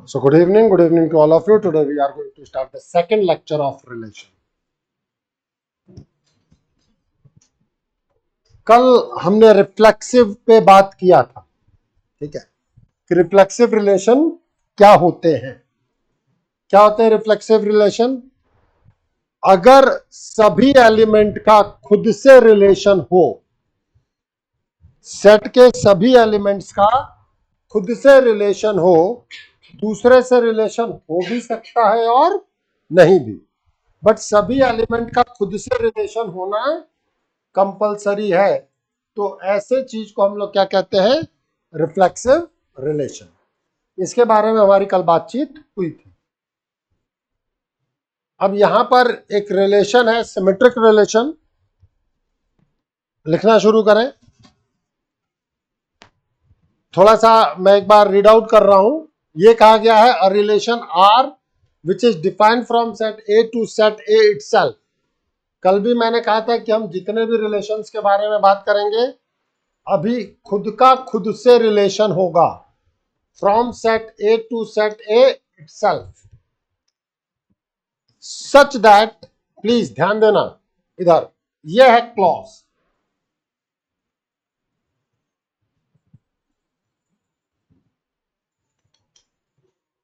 So good evening to all of you. Today we are going to start the second lecture of relation. कल हमने reflexive पे बात किया था, ठीक है, कि रिफ्लेक्सिव रिलेशन क्या होते हैं। क्या होते हैं रिफ्लेक्सिव रिलेशन? अगर सभी एलिमेंट का खुद से रिलेशन हो, सेट के सभी एलिमेंट्स का खुद से रिलेशन हो, दूसरे से रिलेशन हो भी सकता है और नहीं भी, बट सभी एलिमेंट का खुद से रिलेशन होना कंपलसरी है, तो ऐसे चीज को हम लोग क्या कहते हैं? Reflexive relation. इसके बारे में हमारी कल बातचीत हुई थी। अब यहां पर एक रिलेशन है सिमेट्रिक रिलेशन। लिखना शुरू करें। थोड़ा सा मैं एक बार रीड आउट कर रहा हूं। ये कहा गया है a relation R which is defined from set A to set A itself. कल भी मैंने कहा था कि हम जितने भी रिलेशंस के बारे में बात करेंगे, अभी खुद का खुद से रिलेशन होगा from set A to set A itself, such that, please ध्यान देना, इधर यह है clause.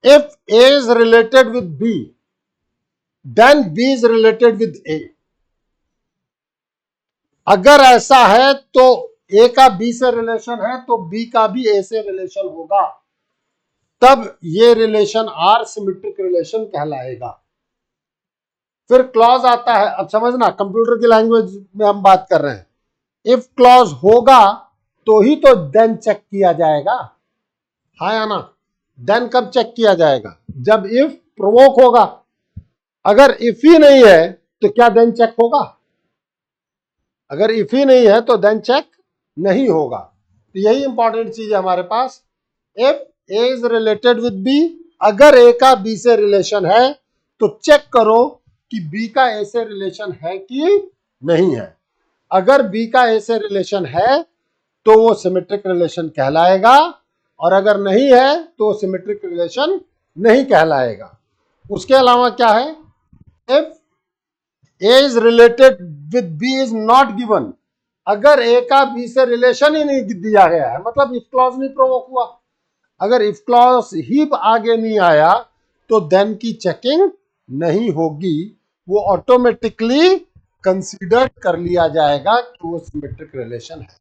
if A is related with B, then B is related with A। अगर ऐसा है तो A का B से रिलेशन है तो B का भी A से रिलेशन होगा, तब ये रिलेशन आर सिमेट्रिक रिलेशन कहलाएगा। फिर क्लॉज आता है। अब समझना, कंप्यूटर की लैंग्वेज में हम बात कर रहे हैं। इफ क्लॉज होगा तो ही तो देन चेक किया जाएगा, हाँ या ना? देन कब चेक किया जाएगा? जब इफ प्रोवोक होगा। अगर इफ ही नहीं है तो क्या देन चेक होगा? अगर इफ ही नहीं है तो देन चेक नहीं होगा। तो यही इंपॉर्टेंट चीज है हमारे पास। If A is related with B, अगर ए का बी से रिलेशन है तो चेक करो कि बी का ए से रिलेशन है कि नहीं है। अगर बी का ए से रिलेशन है तो वो सिमेट्रिक रिलेशन कहलाएगा, और अगर नहीं है तो वो सिमेट्रिक रिलेशन नहीं कहलाएगा। उसके अलावा क्या है? If A is related with B is not given, अगर ए का बी से रिलेशन ही नहीं दिया गया है, मतलब इफ क्लॉज नहीं प्रोवोक हुआ, अगर इफ क्लॉज ही आगे नहीं आया तो देन की चेकिंग नहीं होगी, वो ऑटोमेटिकली कंसीडर कर लिया जाएगा कि वो सिमेट्रिक रिलेशन है।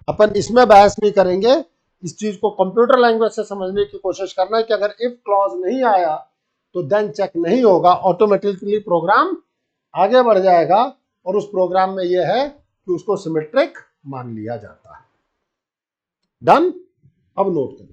अपन इसमें बहस नहीं करेंगे। इस चीज को कंप्यूटर लैंग्वेज से समझने की कोशिश करना है कि अगर इफ क्लॉज नहीं आया तो देन चेक नहीं होगा, ऑटोमेटिकली प्रोग्राम आगे बढ़ जाएगा, और उस प्रोग्राम में यह है कि उसको सिमेट्रिक मान लिया जाता है। डन? अब नोट करें।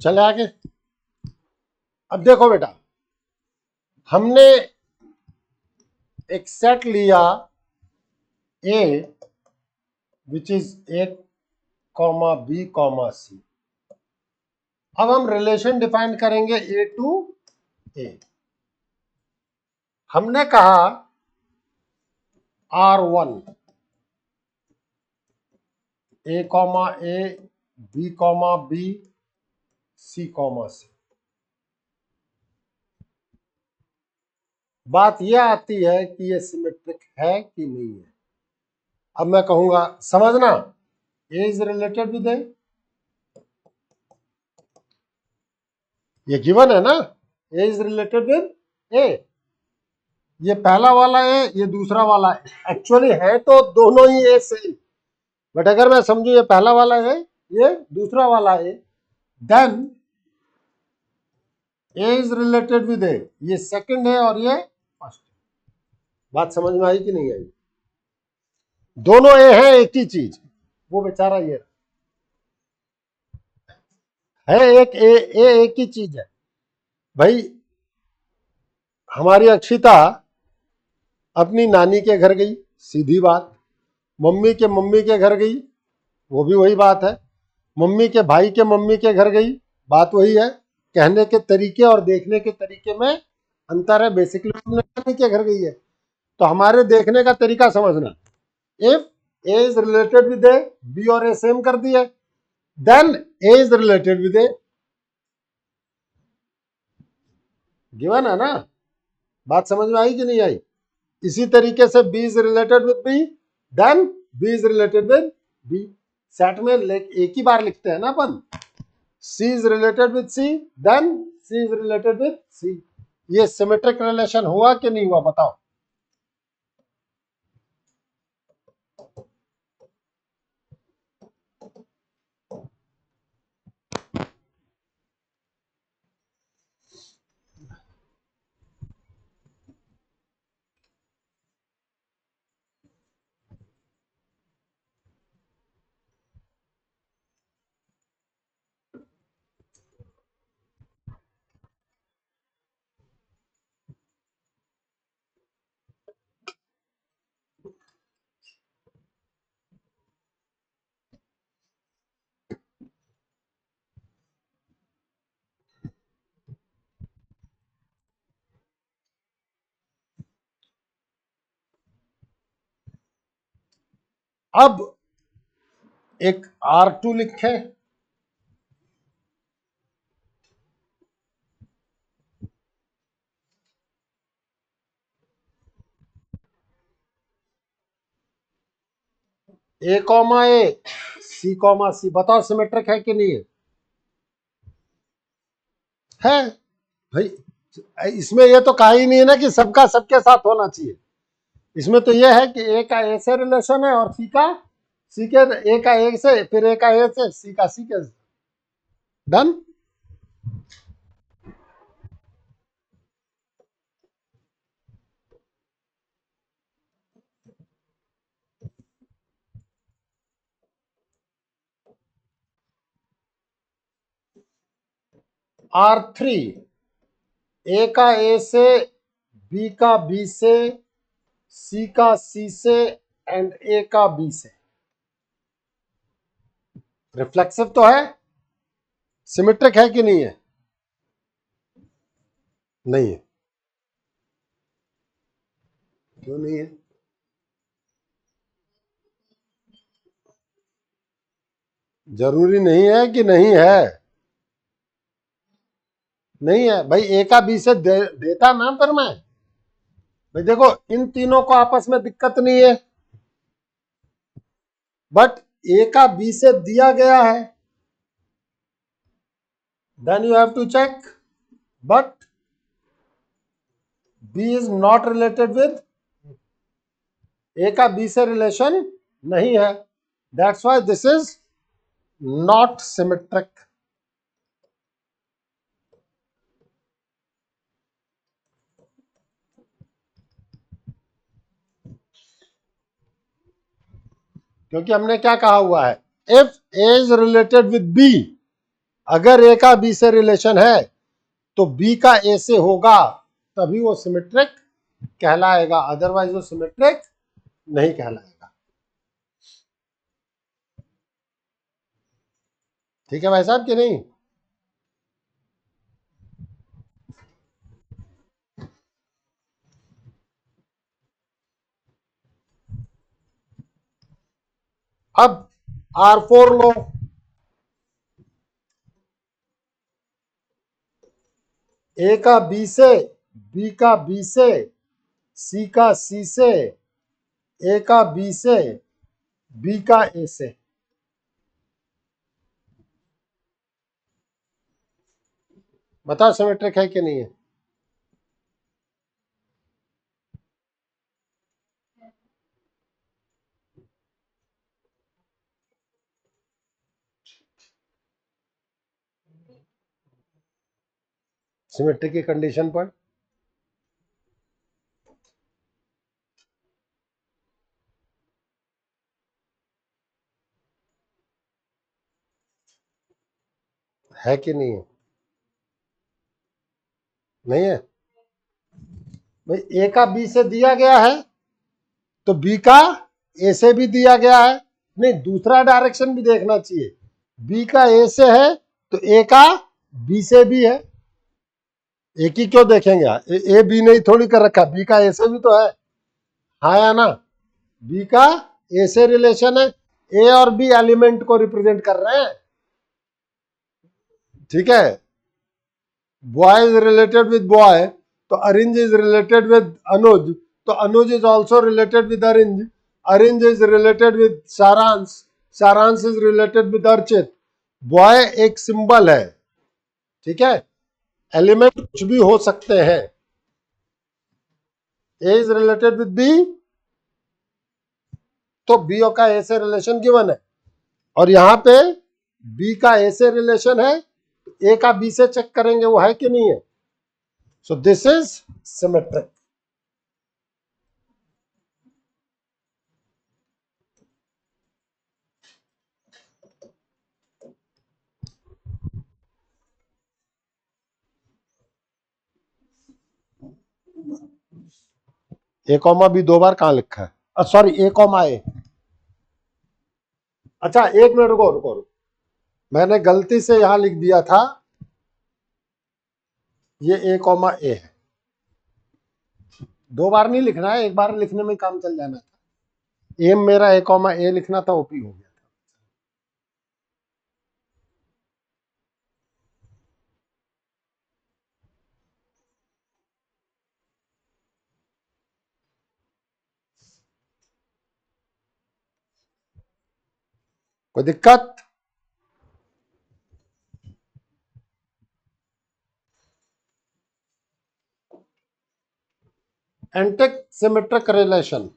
चले आगे। अब देखो बेटा, हमने एक सेट लिया A which is A comma B comma C. अब हम रिलेशन डिफाइन करेंगे ए टू ए। हमने कहा R1 A comma A B comma B C comma C. बात यह आती है कि ये सिमेट्रिक है कि नहीं है। अब मैं कहूंगा समझना, ए इज रिलेटेड विद ए, ये गिवन है ना, ए इज रिलेटेड विद ए। ये पहला वाला है, ये दूसरा वाला है। एक्चुअली है तो दोनों ही ए सेम, बट अगर मैं समझू ये पहला वाला है, ये दूसरा वाला है, then A is related with A, ये सेकंड है और ये फर्स्ट। बात समझ में आई कि नहीं आई? दोनों ए है एक ही चीज, वो बेचारा ये है एक एक ही चीज है भाई। हमारी अक्षिता अपनी नानी के घर गई, सीधी बात। मम्मी के घर गई, वो भी वही बात है। मम्मी के भाई के मम्मी के घर गई, बात वही है। कहने के तरीके और देखने के तरीके में अंतर है। बेसिकली अपने नानी के घर गई है, तो हमारे देखने का तरीका समझना। If A is related with A, B और ए सेम कर दिए, then A is related with A. Given है ना? बात समझ में आई कि नहीं आई? इसी तरीके से B is related with B, then B is related with B. Set में एक ही बार लिखते हैं ना अपन। C is related with C, then C is related with C. ये सिमेट्रिक रिलेशन हुआ कि नहीं हुआ बताओ? अब एक R2 लिखे, ए कॉमा ए सी कॉमा सी। बताओ सिमेट्रिक है कि नहीं है? है भाई। इसमें ये तो कहा ही नहीं है ना कि सबका सबके साथ होना चाहिए। इसमें तो ये है कि ए का ए से रिलेशन है और सी का सी के, ए का ए से, फिर ए का ए से, सी का सी के। डन। R3 ए का ए से, बी का बी से, सी का सी से एंड ए का बी से। रिफ्लेक्सिव तो है, सिमेट्रिक है कि नहीं है? नहीं है। क्यों नहीं है? जरूरी नहीं है कि नहीं है। नहीं है भाई, ए का बी से देता ना, पर मैं भाई देखो इन तीनों को आपस में दिक्कत नहीं है, बट ए का बी से दिया गया है, then you have to check. But B is not related with A का बी से रिलेशन नहीं है, that's why this is not symmetric. क्योंकि हमने क्या कहा हुआ है, if A is related with B अगर ए का बी से रिलेशन है तो बी का ए से होगा, तभी वो सिमेट्रिक कहलाएगा, अदरवाइज वो सिमेट्रिक नहीं कहलाएगा। ठीक है भाई साहब कि नहीं? अब R4 लो, ए का बी से, बी का बी से, सी का सी से, ए का बी से, बी का ए से। बताओ सिमेट्रिक है कि नहीं है? सिमेट्रिक की कंडीशन पर है कि नहीं है? नहीं है भाई, ए का बी से दिया गया है तो बी का ए से भी दिया गया है। नहीं, दूसरा डायरेक्शन भी देखना चाहिए। बी का ए से है तो ए का बी से भी है। एक ही क्यों देखेंगे? ए बी नहीं थोड़ी कर रखा, बी का ए से भी तो है। हाँ या ना? बी का ए से रिलेशन है, ए और बी एलिमेंट को रिप्रेजेंट कर रहे हैं। ठीक है, boy is related with boy, तो Arinj is related with Anuj, तो Anuj is also related with Arinj, Arinj is related with Saransh, Saransh is related with Archit. Boy एक सिंबल है, ठीक है, एलिमेंट कुछ भी हो सकते हैं। A is related with B, तो बी का ए से रिलेशन गिवन है, और यहां पे बी का ए से रिलेशन है, ए का बी से चेक करेंगे वो है कि नहीं है। So this is symmetric. A comma B दो बार कहां लिखा है? Sorry, A comma A. अच्छा एक मिनट, रुको रुको रुको, मैंने गलती से यहां लिख दिया था, ये ए कॉमा ए है। दो बार नहीं लिखना है, एक बार लिखने में काम चल जाना था। एम मेरा ए कॉमा ए लिखना था, ओपी हो गया। कोई दिक्कत? Antique symmetric relation,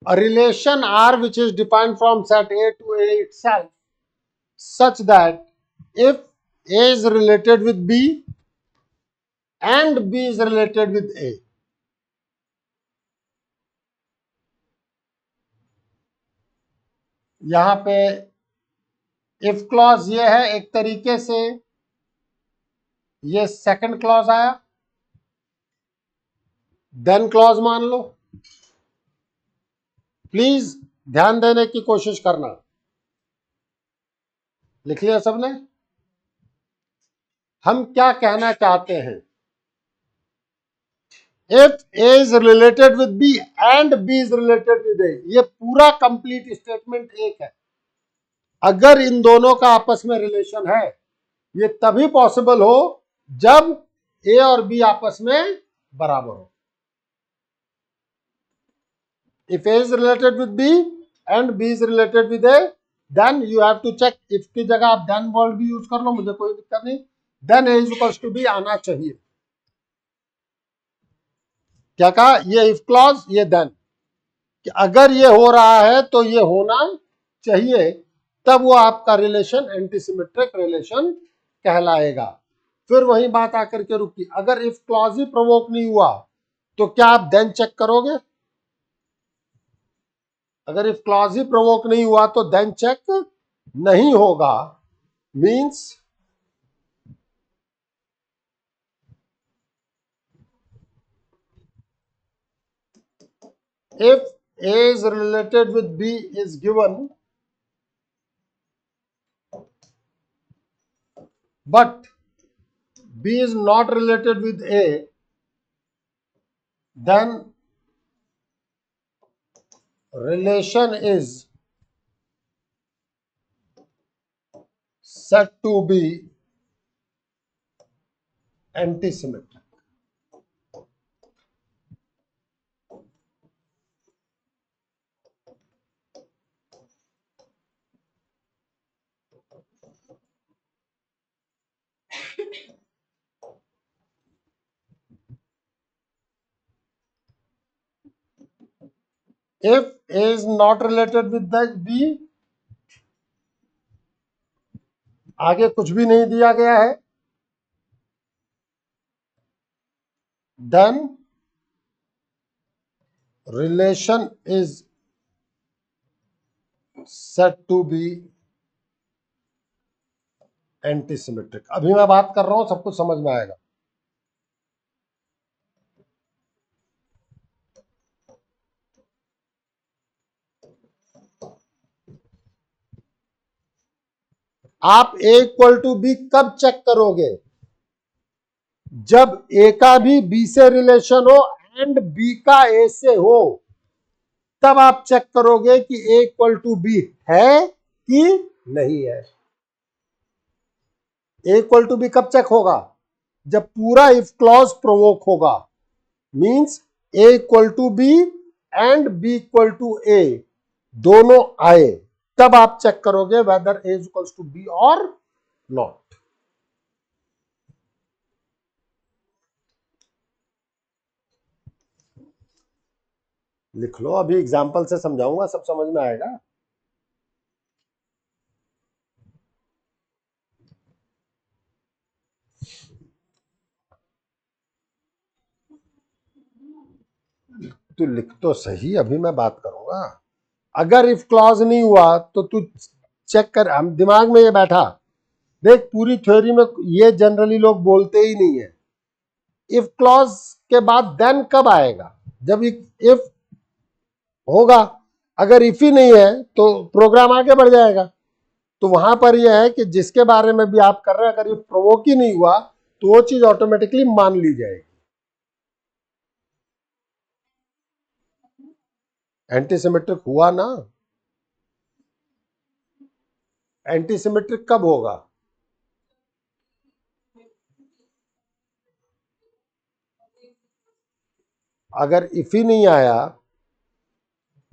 a relation R which is defined from set A to A itself such that if A is related with B and B is related with A, यहां पे if clause ये है एक तरीके से, ये second clause आया, then clause मान लो। प्लीज ध्यान देने की कोशिश करना। लिख लिया सबने? हम क्या कहना चाहते हैं, if A is related with B and B is related with A, ये पूरा कंप्लीट स्टेटमेंट एक है। अगर इन दोनों का आपस में रिलेशन है, ये तभी पॉसिबल हो जब ए और बी आपस में बराबर हो। If A is related with B and B is related with A, then you have to check, if की जगह आप देन वर्ड भी यूज कर लो, मुझे कोई दिक्कत नहीं, then A is equals to B आना चाहिए। क्या कहा, ये इफ क्लॉज, ये देन, कि अगर ये हो रहा है तो ये होना चाहिए, तब वो आपका रिलेशन एंटीसिमेट्रिक रिलेशन कहलाएगा। फिर वही बात आकर के रुकी, अगर इफ क्लॉज ही प्रोवोक नहीं हुआ तो क्या आप देन चेक करोगे? अगर इफ क्लॉज ही प्रोवोक नहीं हुआ तो देन चेक नहीं होगा। Means if A is related with B is given, but B is not related with A, then relation is said to be antisymmetric. If A is not related with the B, आगे कुछ भी नहीं दिया गया है, then relation is said to be antisymmetric. अभी मैं बात कर रहा हूं, सब कुछ समझ में आएगा। आप ए इक्वल टू बी कब चेक करोगे? जब ए का भी बी से रिलेशन हो एंड बी का ए से हो, तब आप चेक करोगे कि ए इक्वल टू बी है कि नहीं है। ए इक्वल टू बी कब चेक होगा? जब पूरा इफ क्लॉज प्रोवोक होगा। Means A equal to B and B equal to A दोनों आए, तब आप चेक करोगे whether A is equals to B और नॉट। लिख लो, अभी एग्जाम्पल से समझाऊंगा, सब समझ में आएगा। तू लिख तो सही, अभी मैं बात करूंगा। अगर इफ क्लॉज नहीं हुआ तो तू चेक कर, हम दिमाग में ये बैठा देख, पूरी थ्योरी में ये जनरली लोग बोलते ही नहीं है। इफ क्लॉज के बाद देन कब आएगा? जब इफ होगा। अगर इफ ही नहीं है तो प्रोग्राम आगे बढ़ जाएगा। तो वहां पर यह है कि जिसके बारे में भी आप कर रहे हैं, अगर ये प्रोवोक ही नहीं हुआ तो वो चीज ऑटोमेटिकली मान ली जाएगी। एंटीसिमेट्रिक हुआ ना? एंटीसिमेट्रिक कब होगा? अगर इफ ही नहीं आया,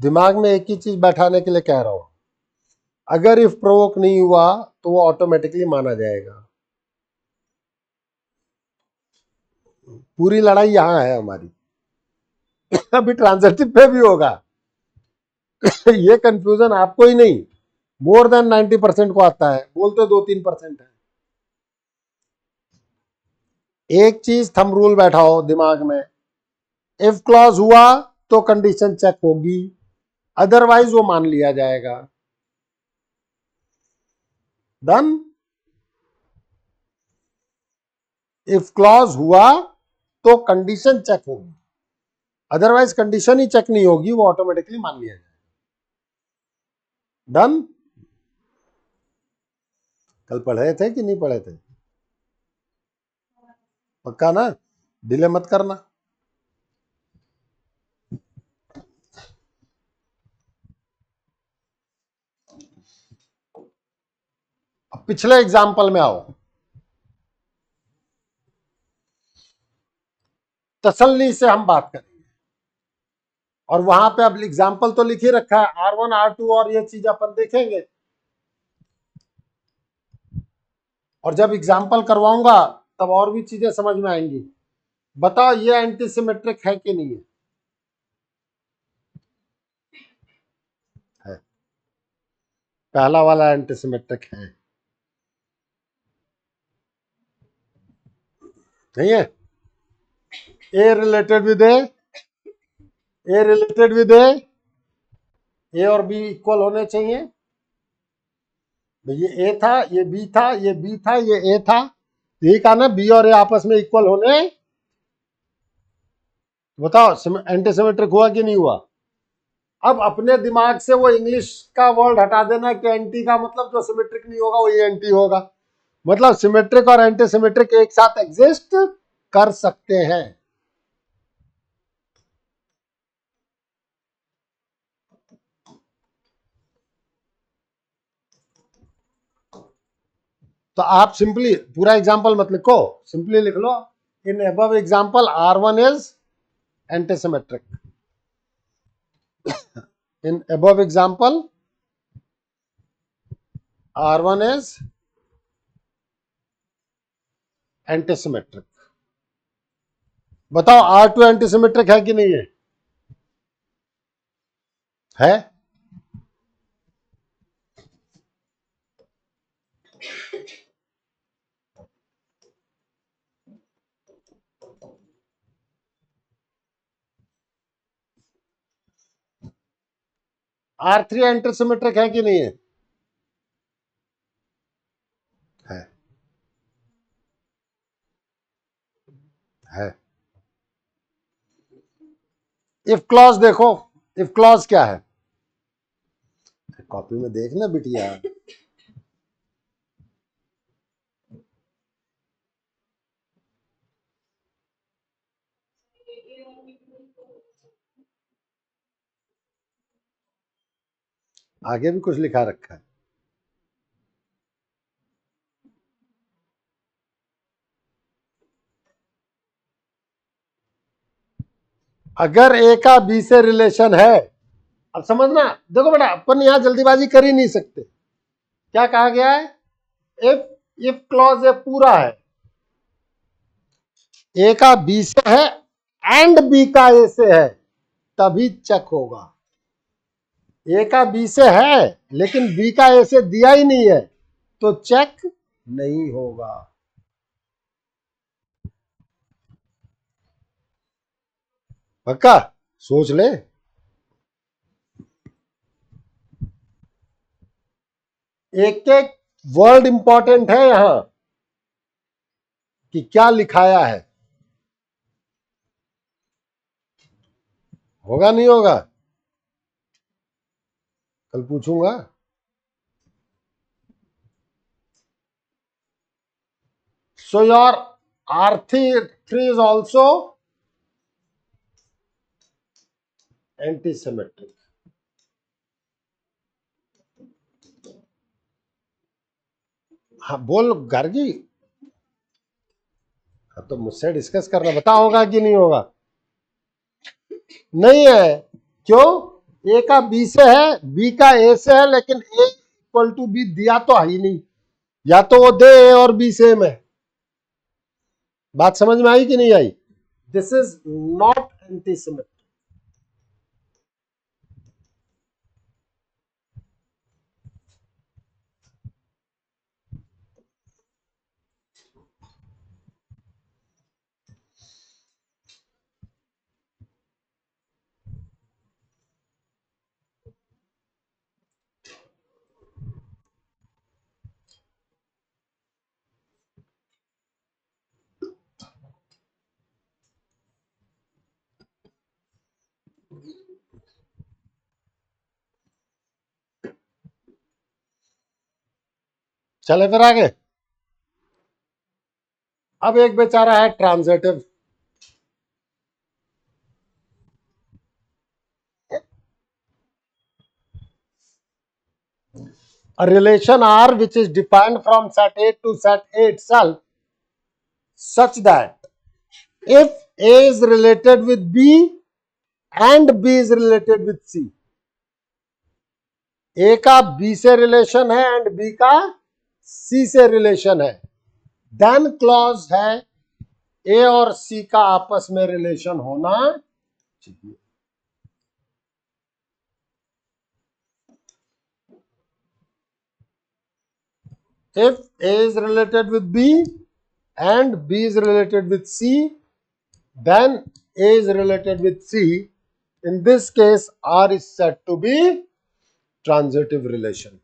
दिमाग में एक ही चीज बैठाने के लिए कह रहा हूं, अगर इफ प्रोवोक नहीं हुआ तो वो ऑटोमेटिकली माना जाएगा। पूरी लड़ाई यहां है हमारी। अभी ट्रांजिटिव पे भी होगा। ये कंफ्यूजन आपको ही नहीं, मोर देन 90% को आता है, बोलते 2-3% है। एक चीज थंब रूल बैठाओ दिमाग में, इफ क्लॉज हुआ तो कंडीशन चेक होगी, अदरवाइज वो मान लिया जाएगा। डन। इफ क्लॉज हुआ तो कंडीशन चेक होगी, अदरवाइज कंडीशन ही चेक नहीं होगी, वो ऑटोमेटिकली मान लिया जाएगा। डन। कल पढ़े थे कि नहीं पढ़े थे? पक्का ना, डिले मत करना। अब पिछले एग्जाम्पल में आओ, तसल्ली से हम बात करेंगे। और वहां पे अब एग्जाम्पल तो लिख ही रखा है, R1 R2 और ये चीज अपन देखेंगे। और जब एग्जाम्पल करवाऊंगा तब और भी चीजें समझ में आएंगी। बताओ ये एंटीसिमेट्रिक है कि नहीं है? है। पहला वाला एंटीसिमेट्रिक है, नहीं है? A related with A related with A और बी इक्वल होने चाहिए। ये ए था, ये बी था, ये बी था, ये ए था, यही कहा ना, बी और ए आपस में इक्वल होने। बताओ एंटीसिमेट्रिक हुआ कि नहीं हुआ? अब अपने दिमाग से वो इंग्लिश का वर्ड हटा देना कि एंटी का मतलब जो सिमेट्रिक नहीं होगा वही एंटी होगा। मतलब सिमेट्रिक और एंटी सिमेट्रिक एक साथ एग्जिस्ट कर सकते हैं। तो आप सिंपली पूरा एग्जांपल मत लिखो, सिंपली लिख लो in above example R1 is antisymmetric. In above example R1 is antisymmetric. बताओ R2 एंटीसिमेट्रिक है कि नहीं है? है। R3 एंटीसिमेट्रिक है कि नहीं है? है। है। इफ क्लॉज देखो, इफ क्लॉज क्या है? कॉपी में देखना बिटिया। आगे भी कुछ लिखा रखा है। अगर ए का बी से रिलेशन है, अब समझना, देखो बेटा अपन यहां जल्दीबाजी कर ही नहीं सकते। क्या कहा गया है? इफ इफ क्लॉज ए पूरा है, ए का बी से है एंड बी का ए से है, तभी चेक होगा। ए का बी से है लेकिन बी का ए से दिया ही नहीं है, तो चेक नहीं होगा। पक्का? सोच ले। एक एक वर्ड इंपॉर्टेंट है यहां कि क्या लिखाया है। होगा नहीं होगा? कल पूछूंगा। So your R3 is also anti-Semitic. हाँ बोल गार्गी। हाँ तो मुझसे डिस्कस करना, बता होगा कि नहीं होगा? नहीं है। क्यों? ए का बी से है, बी का ए से है, लेकिन ए इक्वल टू बी दिया तो है ही नहीं। या तो वो दे ए और बी सेम है। बात समझ में आई कि नहीं आई? This is not antisymmetric. चले फिर आगे। अब एक बेचारा है transitive. A relation R which is defined from set A to set A itself such that if A is related with B and B is related with C, A का B से relation है and B का C से relation है, then clause है A और C का आपस में रिलेशन होना चाहिए। If A is related with B and B is related with C, then A is related with C. In this case, R is said to be transitive relation.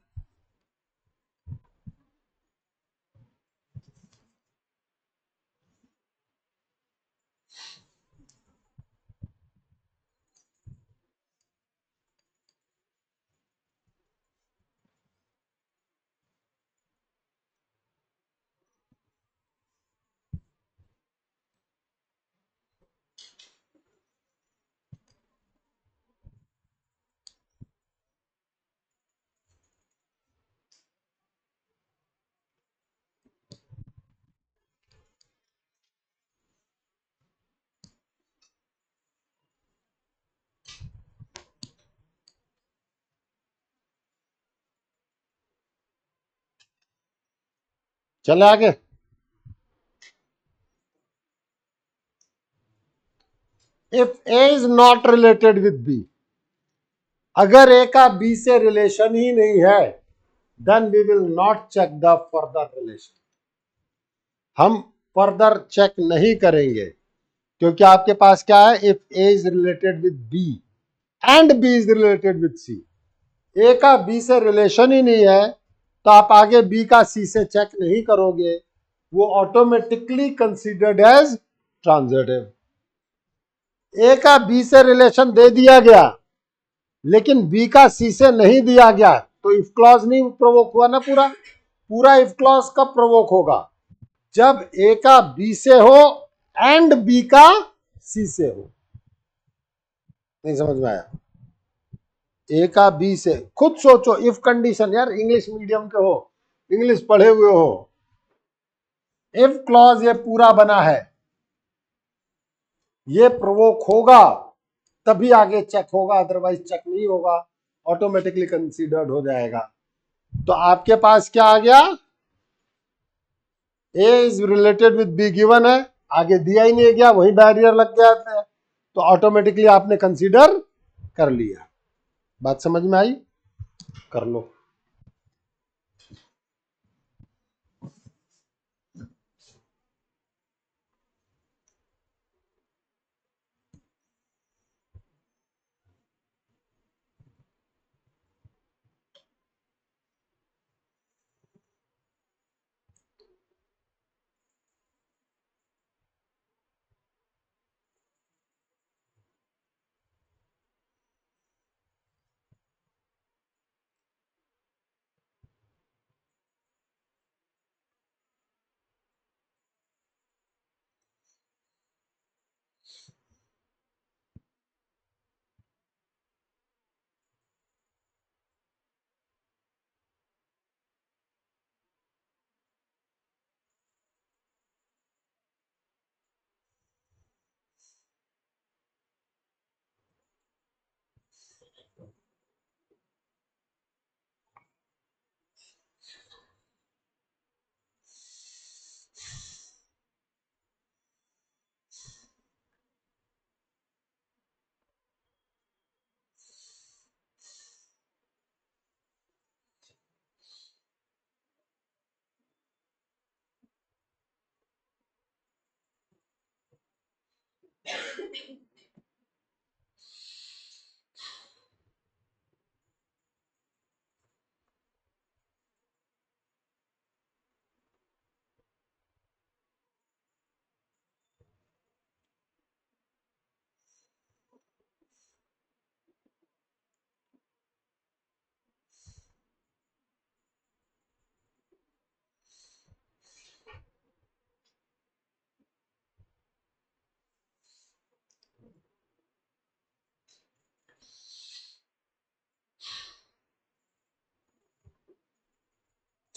चले आगे। If A is not related with B, अगर A का B से relation ही नहीं है, then we will not check the further relation. हम further check नहीं करेंगे, क्योंकि आपके पास क्या है, if A is related with B and B is related with C. A का B से रिलेशन ही नहीं है, तो आप आगे B का C से चेक नहीं करोगे, वो automatically considered as transitive. A का B से रिलेशन दे दिया गया, लेकिन B का C से नहीं दिया गया, तो इफ क्लॉज नहीं प्रोवोक हुआ ना। पूरा पूरा इफ क्लॉज कब प्रोवोक होगा, जब A का B से हो एंड B का C से हो। नहीं समझ में आया? ए का बी से, खुद सोचो इफ कंडीशन, यार इंग्लिश मीडियम के हो, इंग्लिश पढ़े हुए हो, इफ क्लॉज ये पूरा बना है, ये प्रोवोक होगा तभी आगे चेक होगा, अदरवाइज चेक नहीं होगा, ऑटोमेटिकली कंसीडर्ड हो जाएगा। तो आपके पास क्या आ गया, A is related with B given है, आगे दिया ही नहीं गया, वही बैरियर लग गया था, तो ऑटोमेटिकली आपने कंसीडर कर लिया। बात समझ में आई? कर लो।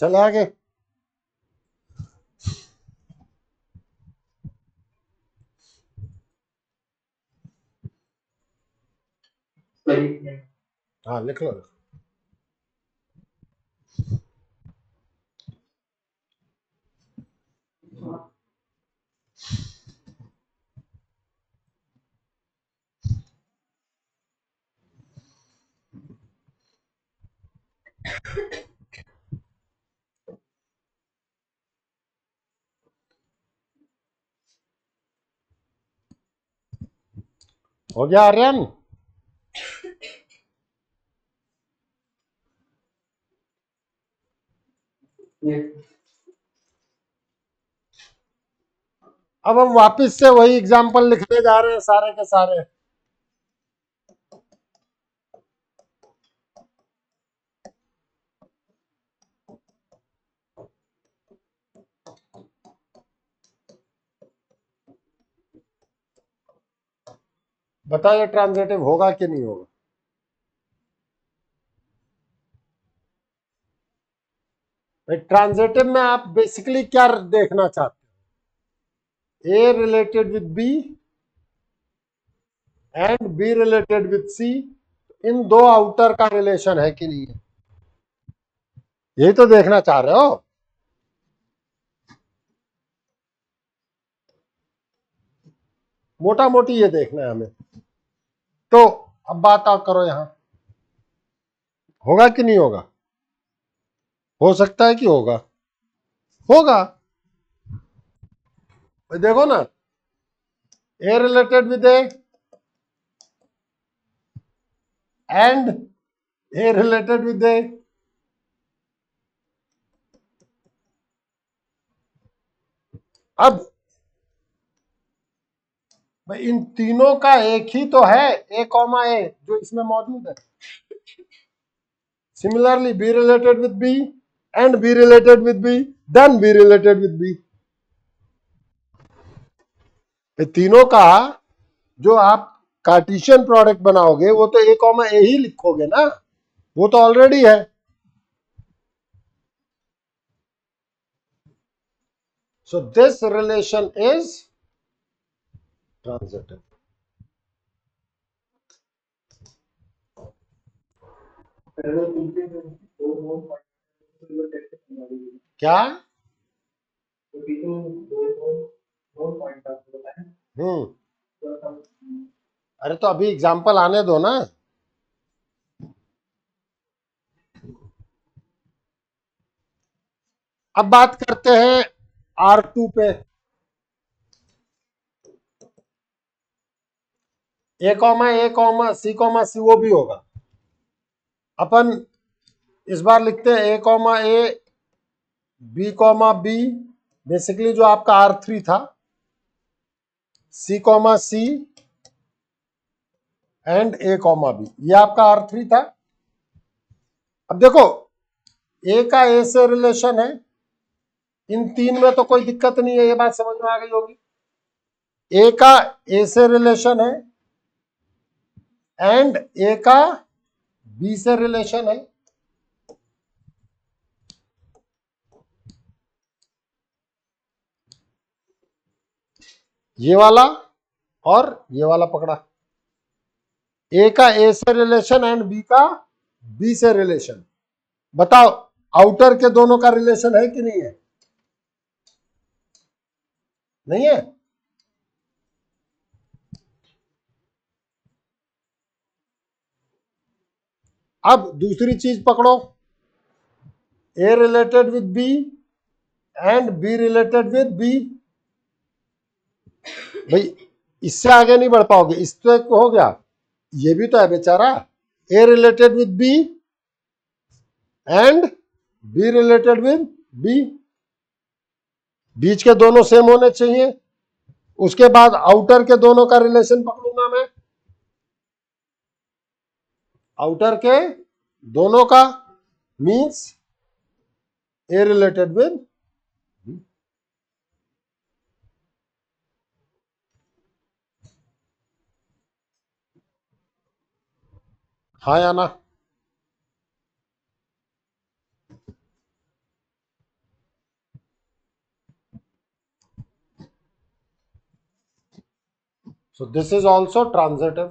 चले आगे। हाँ लिख लो। हो गया आर्यन? अब हम वापस से वही एग्जाम्पल लिखने जा रहे हैं सारे के सारे। बताइए ट्रांजिटिव होगा कि नहीं होगा? ट्रांजिटिव में आप बेसिकली क्या देखना चाहते हो? A related with B and B related with C, इन दो आउटर का रिलेशन है कि नहीं है, यही तो देखना चाह रहे हो। मोटा मोटी ये देखना है हमें। तो अब बात आप करो यहां, होगा कि नहीं होगा? हो सकता है कि होगा, होगा। देखो ना, A related with A and A related with A, अब भाई इन तीनों का एक ही तो है, ए कॉमा ए, जो इसमें मौजूद है। Similarly B related with B and B related with B, then B related with B. तीनों का जो आप कार्टेशियन प्रोडक्ट बनाओगे वो तो ए कॉमा ए ही लिखोगे ना, वो तो ऑलरेडी है। So this relation is transitive. क्या? हम्म, अरे तो अभी एग्जांपल आने दो ना। अब बात करते हैं R2 पे। ए कॉमा सी वो भी होगा। अपन इस बार लिखते हैं ए बी, बेसिकली जो आपका R3 था, सी एंड ए, ये आपका R3 था। अब देखो, ए का ए से रिलेशन है, इन तीन में तो कोई दिक्कत नहीं है, ये बात समझ में आ गई होगी। ए का ए से रिलेशन है एंड ए का बी से रिलेशन है। ये वाला और ये वाला पकड़ा, ए का ए से रिलेशन एंड बी का बी से रिलेशन। बताओ आउटर के दोनों का रिलेशन है कि नहीं है? नहीं है। अब दूसरी चीज पकड़ो, A related with B and B related with B. भाई इससे आगे नहीं बढ़ पाओगे, इससे हो गया, ये भी तो है बेचारा, A related with B and B related with B, बीच के दोनों सेम होने चाहिए। उसके बाद आउटर के दोनों का रिलेशन पकड़ूंगा मैं, आउटर के दोनों का मीन्स ए रिलेटेड विद, हाँ या ना? So this is also transitive.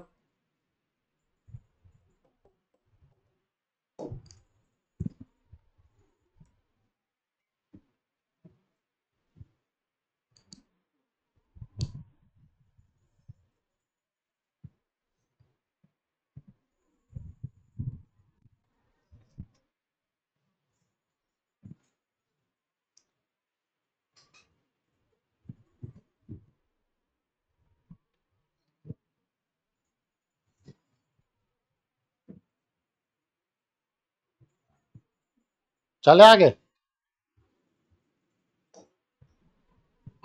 चले आगे।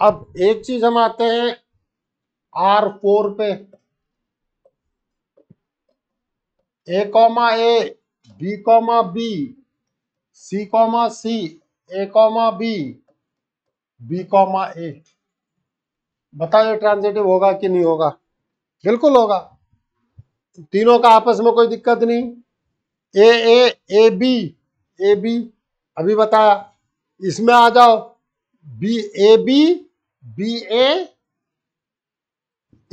अब एक चीज हम आते हैं R4 पे। ए comma A, B comma B, C comma C, A comma B comma ए। बताइए ट्रांजिटिव होगा कि नहीं होगा? बिल्कुल होगा। तीनों का आपस में कोई दिक्कत नहीं। ए बी, ए बी अभी बताया। इसमें आ जाओ, बी ए बी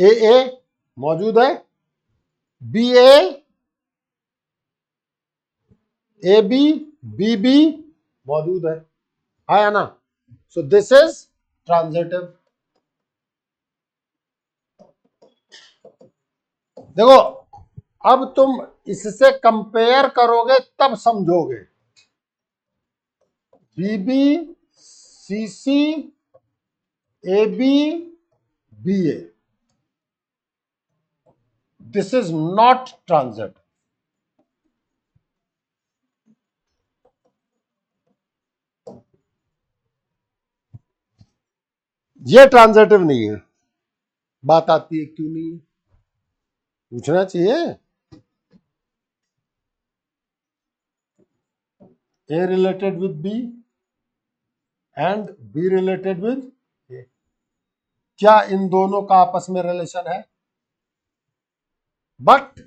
ए मौजूद है, बी ए बी मौजूद है ना? So this is transitive. देखो, अब तुम इससे कंपेयर करोगे तब समझोगे। B C C, A B A, this is not transitive. ये ट्रांजिटिव नहीं है। बात आती है क्यों नहीं? पूछना चाहिए। A related with B and B related with A, क्या इन दोनों का आपस में रिलेशन है? बट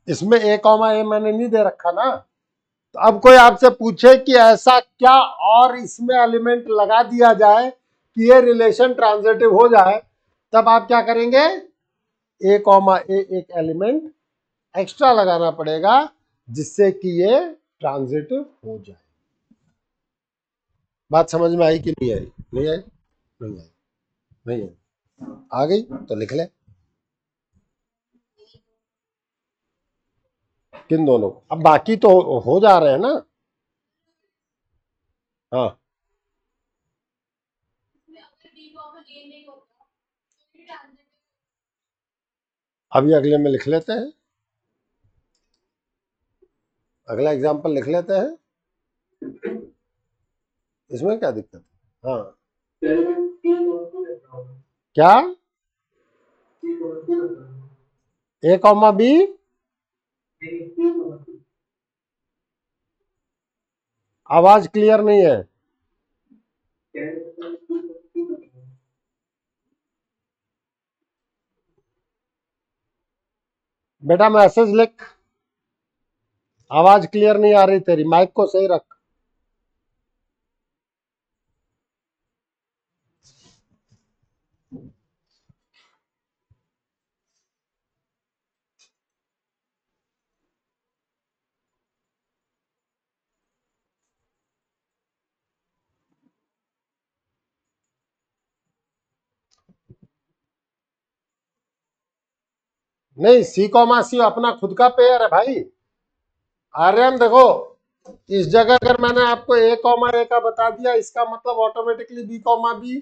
इसमें ए कॉमा ए मैंने नहीं दे रखा ना। तो अब कोई आपसे पूछे कि ऐसा क्या और इसमें एलिमेंट लगा दिया जाए कि ये रिलेशन ट्रांजिटिव हो जाए, तब आप क्या करेंगे? ए कॉमा ए एक एलिमेंट एक्स्ट्रा लगाना पड़ेगा जिससे कि ये ट्रांजिटिव हो जाए। बात समझ में आई कि नहीं आई? नहीं आई? नहीं आई? नहीं आई? आ गई तो लिख ले। किन दोनों? अब बाकी तो हो जा रहे हैं ना। हाँ, अभी अगले में लिख लेते हैं। अगला एग्जांपल लिख लेते हैं। इसमें क्या दिक्कत है? हाँ, क्या? ए कॉमा बी, आवाज क्लियर नहीं है। बेटा मैसेज लिख। आवाज क्लियर नहीं आ रही तेरी, माइक को सही रख। नहीं, सी कॉमा सी अपना खुद का पेयर है भाई। आर्यन देखो, इस जगह अगर मैंने आपको ए कॉमा ए का बता दिया, इसका मतलब automatically B comma B,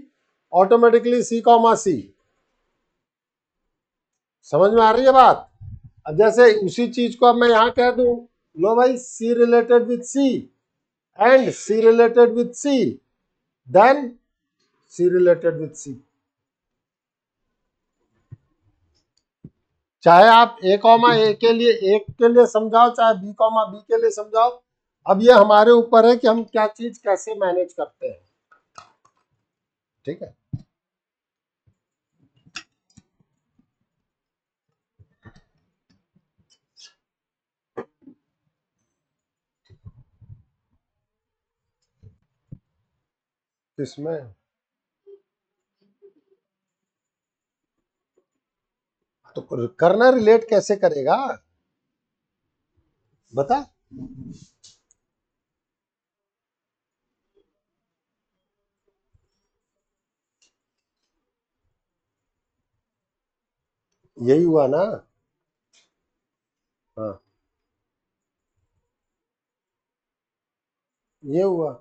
automatically C comma C. समझ में आ रही है बात? अब जैसे उसी चीज को अब मैं यहां कह दूं, लो भाई C related with C and C related with C, then C related with C. चाहे आप ए कॉमा ए के लिए एक के लिए समझाओ, चाहे बी कॉमा बी के लिए समझाओ। अब ये हमारे ऊपर है कि हम क्या चीज कैसे मैनेज करते हैं। ठीक है। किसमें? तो करना रिलेट कैसे करेगा बता। यही हुआ ना। हाँ, ये हुआ।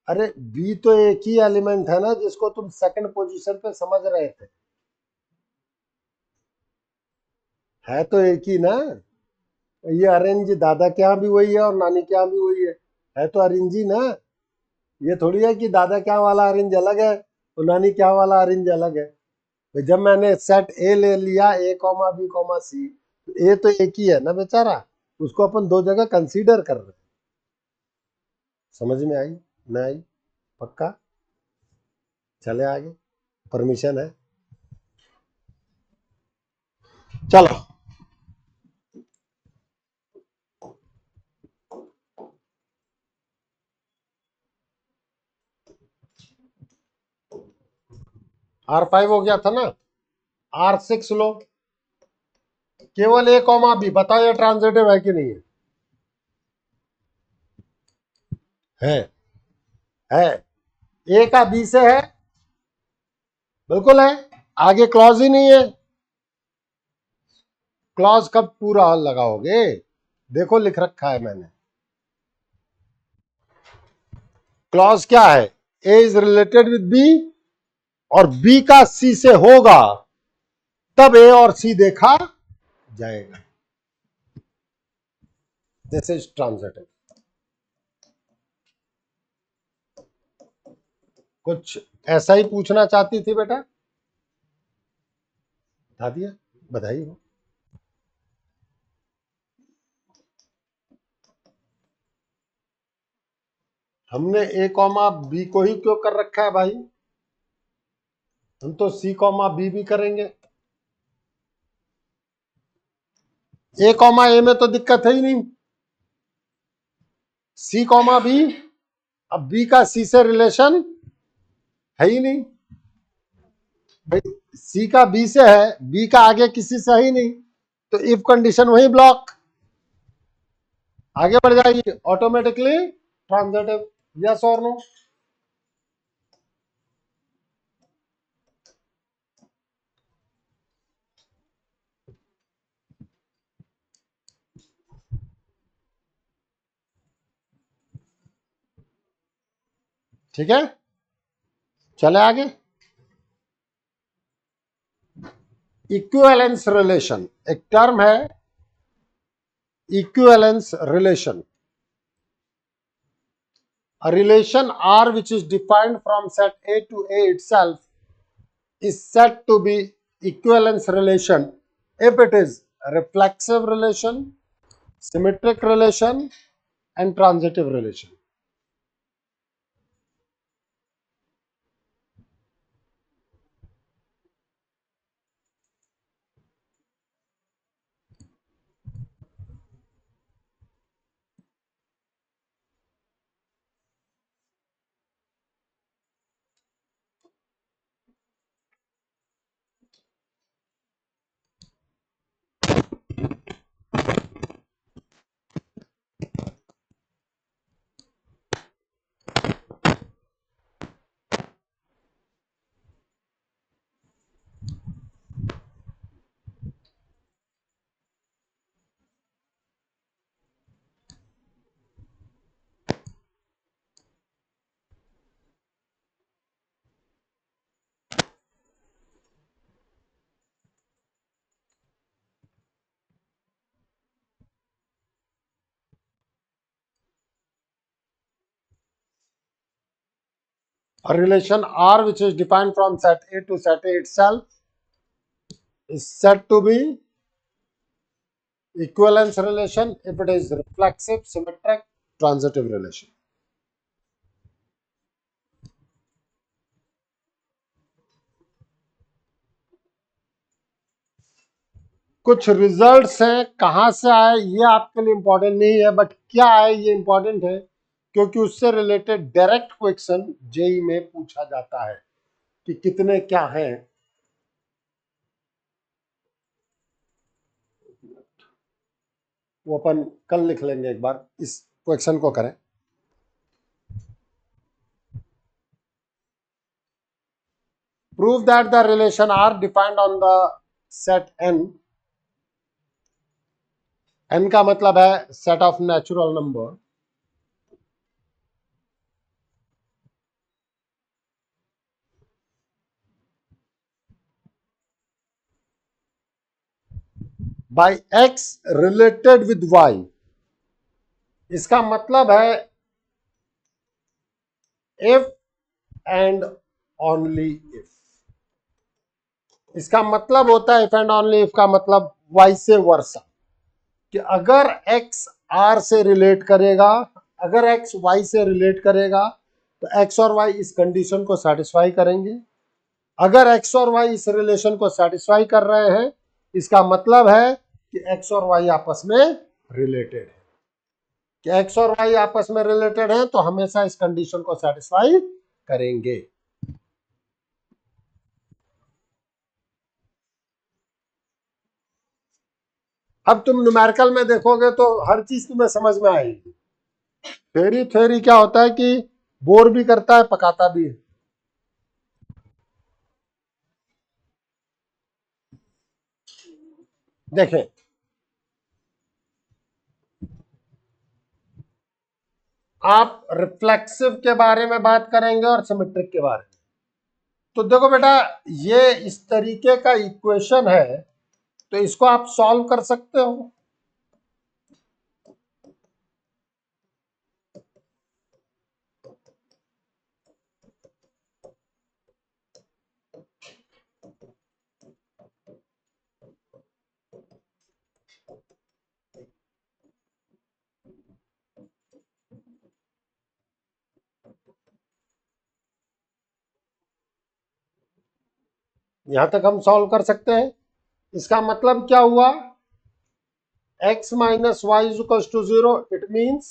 अरे बी तो एक ही एलिमेंट है ना जिसको तुम सेकंड पोजीशन पे समझ रहे थे। है तो एक ही ना। ये अरेंज दादा के यहाँ भी वही है और नानी के यहाँ भी वही है तो अरेंज ही ना। ये थोड़ी है कि दादा के यहाँ वाला अरेंज अलग है और नानी के यहाँ वाला अरेंज अलग है। तो जब मैंने सेट ए ले लिया ए कॉमा बी कॉमा सी, तो ए तो एक ही है ना बेचारा, उसको अपन दो जगह कंसीडर कर रहे हैं। समझ में आई ना आई? पक्का? चले आगे, परमिशन है। चलो R5 हो गया था ना। R6 लो, केवल ए कॉमा बी, बताओ ये ट्रांजिटिव है कि नहीं है? है ए का बी से है, बिल्कुल है। आगे क्लॉज ही नहीं है। क्लॉज कब पूरा लगाओगे? देखो लिख रखा है मैंने। क्लॉज क्या है? ए इज रिलेटेड विद बी और बी का सी से होगा, तब ए और सी देखा जाएगा। This is transitive. कुछ ऐसा ही पूछना चाहती थी बेटा, बता दिया, बधाई हो। हमने ए कॉमा बी को ही क्यों कर रखा है भाई? हम तो सी कॉमा बी भी करेंगे। ए कॉमा ए में तो दिक्कत है ही नहीं। सी कॉमा बी, अब बी का सी से रिलेशन है ही नहीं भाई। सी का बी से है, बी का आगे किसी से है ही नहीं, तो इफ कंडीशन वही ब्लॉक, आगे बढ़ जाएगी ऑटोमेटिकली ट्रांजिटिव। यस और नो? ठीक है, चले आगे। इक्विवेलेंस रिलेशन एक टर्म है। Equivalence relation, a relation R which is defined from set A to A itself is said to be equivalence relation if it is a reflexive relation, symmetric relation and transitive relation. A relation R which is defined from set A to set A itself is said to be equivalence relation if it is reflexive, symmetric, transitive relation. कुछ results हैं, कहां से आए ये आपके लिए important नहीं है, बट क्या आए ये इंपॉर्टेंट है, क्योंकि उससे रिलेटेड डायरेक्ट क्वेश्चन जेई में पूछा जाता है कि कितने क्या हैं। वो अपन कल लिख लेंगे, एक बार इस क्वेश्चन को करें। Prove that the relation R defined on the set N. N का मतलब है set of natural number. By X related with Y. इसका मतलब है इफ एंड ओनली इफ। इसका मतलब होता है इफ एंड ओनली इफ का मतलब वाई से वर्सा, कि अगर एक्स आर से रिलेट करेगा, अगर एक्स वाई से रिलेट करेगा तो एक्स और वाई इस कंडीशन को सेटिस्फाई करेंगे। अगर एक्स और वाई इस रिलेशन को सेटिस्फाई कर रहे हैं, इसका मतलब है कि एक्स और वाई आपस में रिलेटेड है। कि एक्स और वाई आपस में रिलेटेड है तो हमेशा इस कंडीशन को सेटिस्फाई करेंगे। अब तुम न्यूमेरिकल में देखोगे तो हर चीज तुम्हें समझ में आएगी। थ्योरी थ्योरी क्या होता है कि बोर भी करता है, पकाता भी है। देखें, आप रिफ्लेक्सिव के बारे में बात करेंगे और सिमेट्रिक के बारे में। तो देखो बेटा, ये इस तरीके का इक्वेशन है, तो इसको आप सॉल्व कर सकते हो। यहां तक हम सॉल्व कर सकते हैं। इसका मतलब क्या हुआ, x minus Y is equals to 0, it means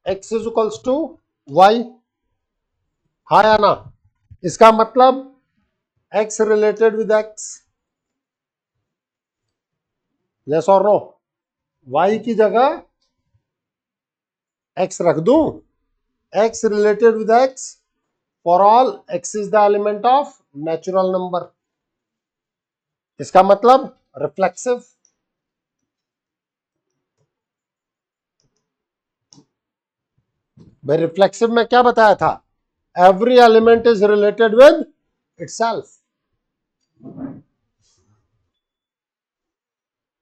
x is equals to Y. हाँ या ना? इसका मतलब x related with x, yes और नो? y की जगह x रख दूं, x related with x for all x is the element of natural number. इसका मतलब रिफ्लेक्सिव। भाई रिफ्लेक्सिव में क्या बताया था, every element is related with itself.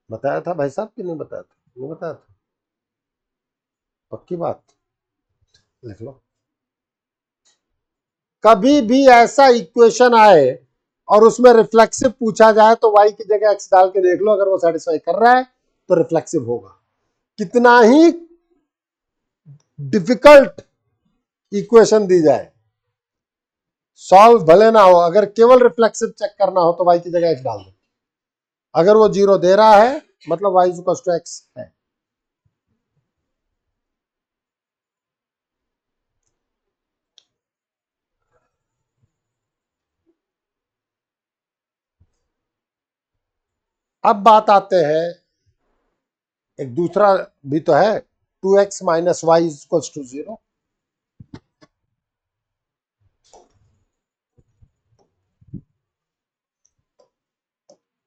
बताया था भाई साहब कि नहीं बताया था? नहीं बताया था? पक्की बात, लिख लो। कभी भी ऐसा इक्वेशन आए और उसमें रिफ्लेक्सिव पूछा जाए तो y की जगह x डाल के देख लो, अगर वो सेटिस्फाई कर रहा है तो रिफ्लेक्सिव होगा। कितना ही डिफिकल्ट इक्वेशन दी जाए, सॉल्व भले ना हो, अगर केवल रिफ्लेक्सिव चेक करना हो तो y की जगह x डाल दो। अगर वो 0 दे रहा है मतलब y इक्वल टू x है। अब बात आते हैं, एक दूसरा भी तो है, 2x minus Y equal to 0।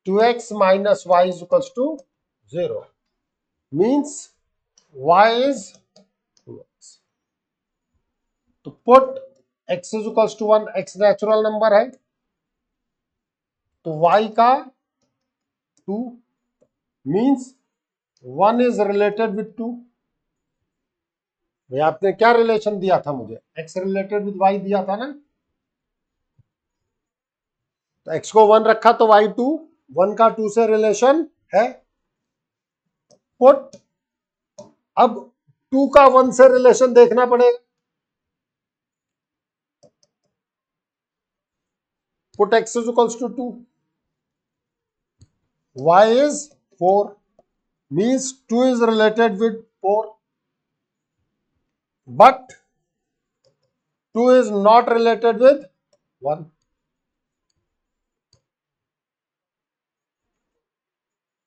2x minus y is equals to 0 means y is 2x. तो put x is equals to 1, x natural number है तो y का 2 means 1 is related with 2। भाई आपने क्या रिलेशन दिया था मुझे, x रिलेटेड विद y दिया था ना, तो x को 1 रखा तो y 2, 1 का 2 से रिलेशन है। पुट, अब 2 का 1 से रिलेशन देखना पड़ेगा। Put x is equals to 2, y is 4 means 2 is related with 4 but 2 is not related with 1.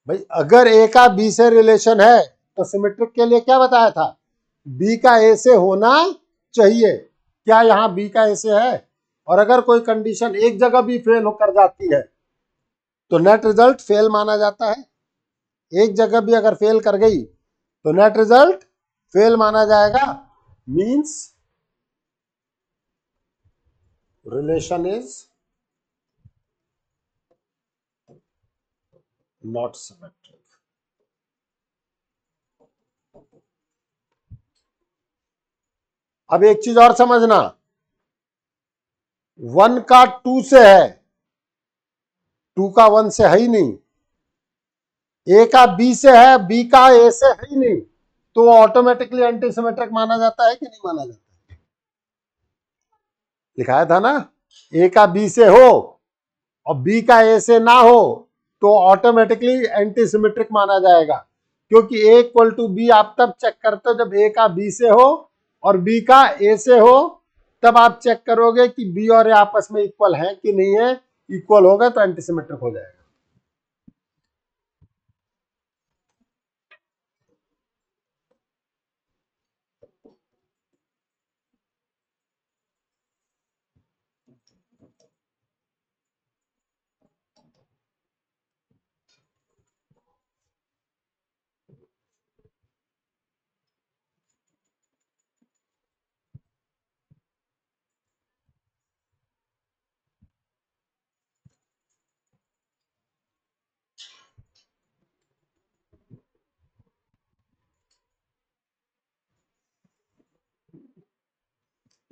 भाई अगर a का b से रिलेशन है तो सिमेट्रिक के लिए क्या बताया था, b का a से होना चाहिए। क्या यहां b का a से है? और अगर कोई कंडीशन एक जगह भी फेल होकर जाती है तो नेट रिजल्ट फेल माना जाता है। एक जगह भी अगर फेल कर गई तो नेट रिजल्ट फेल माना जाएगा। Means relation is not symmetric. अब एक चीज और समझना, 1 का 2 से है, 2 का 1 से है ही नहीं। ए का बी से है, बी का ए से है ही नहीं, तो ऑटोमेटिकली एंटी सिमेट्रिक माना जाता है कि नहीं माना जाता है? लिखाया था ना, ए का बी से हो और बी का ए से ना हो तो ऑटोमेटिकली एंटी सिमेट्रिक माना जाएगा, क्योंकि ए इक्वल टू बी आप तब चेक करते हो जब ए का बी से हो और बी का ए से हो, तब आप चेक करोगे कि बी और ए आपस में इक्वल है कि नहीं है। इक्वल होगा तो एंटी सिमेट्रिक हो जाएगा।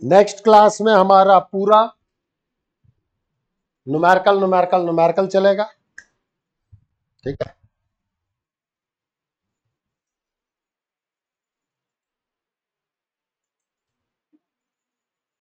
नेक्स्ट क्लास में हमारा पूरा न्यूमेरिकल चलेगा। ठीक है।